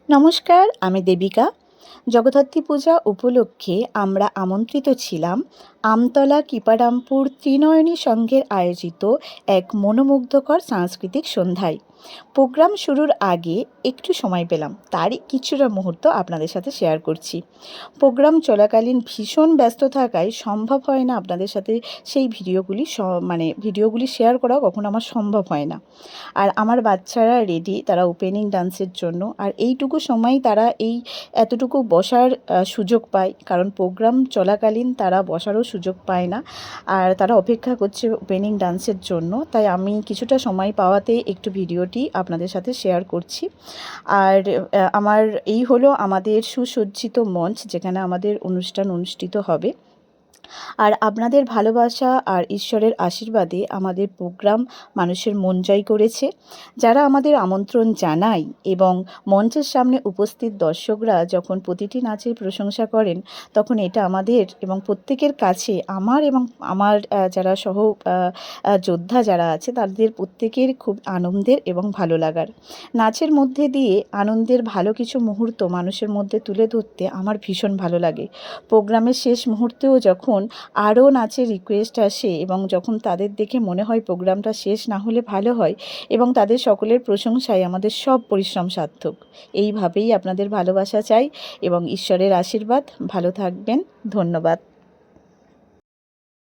নমস্কার, আমি দেবিকা। জগদ্ধাত্রী পূজা উপলক্ষে আমরা আমন্ত্রিত ছিলাম আমতলা কৃপারামপুর ত্রিনয়নী সংঘের আয়োজিত এক মনোমুগ্ধকর সাংস্কৃতিক সন্ধ্যায়। প্রোগ্রাম শুরুর আগে একটু সময় পেলাম, তারই কিছুটা মুহূর্ত আপনাদের সাথে শেয়ার করছি। প্রোগ্রাম চলাকালীন ভীষণ ব্যস্ত থাকায় সম্ভব হয় না আপনাদের সাথে সেই ভিডিওগুলি শেয়ার করা কখনো আমার সম্ভব হয় না। আর আমার বাচ্চারা রেডি, তারা ওপেনিং ডান্সের জন্য। আর এইটুকু সময় তারা এতটুকু বসার সুযোগ পায়, কারণ প্রোগ্রাম চলাকালীন তারা বসারও সুযোগ পায় না। আর তারা অপেক্ষা করছে ওপেনিং ডান্সের জন্য, তাই আমি কিছুটা সময় পাওয়াতে একটু ভিডিওটি আপনাদের সাথে শেয়ার করছি। আর এই হলো আমাদের সুসজ্জিত মঞ্চ, যেখানে আমাদের অনুষ্ঠান অনুষ্ঠিত হবে। আর আপনাদের ভালোবাসা আর ঈশ্বরের আশীর্বাদে আমাদের প্রোগ্রাম মানুষের মন জয় করেছে। যারা আমাদের আমন্ত্রণ জানায় এবং মঞ্চের সামনে উপস্থিত দর্শকরা যখন প্রতিটি নাচের প্রশংসা করেন, তখন এটা আমাদের এবং প্রত্যেকের কাছে আমার যারা যোদ্ধা যারা আছে তাদের প্রত্যেকের খুব আনন্দের এবং ভালো লাগার। নাচের মধ্যে দিয়ে আনন্দের ভালো কিছু মুহূর্ত মানুষের মধ্যে তুলে ধরতে আমার ভীষণ ভালো লাগে। প্রোগ্রামের শেষ মুহূর্তেও যখন আরও নাচের রিকোয়েস্ট আসে এবং যখন তাদের দেখে মনে হয় প্রোগ্রামটা শেষ না হলে ভালো হয়, এবং তাদের সকলের প্রশংসায় আমাদের সব পরিশ্রম সার্থক। এইভাবেই আপনাদের ভালোবাসা চাই এবং ঈশ্বরের আশীর্বাদ। ভালো থাকবেন। ধন্যবাদ।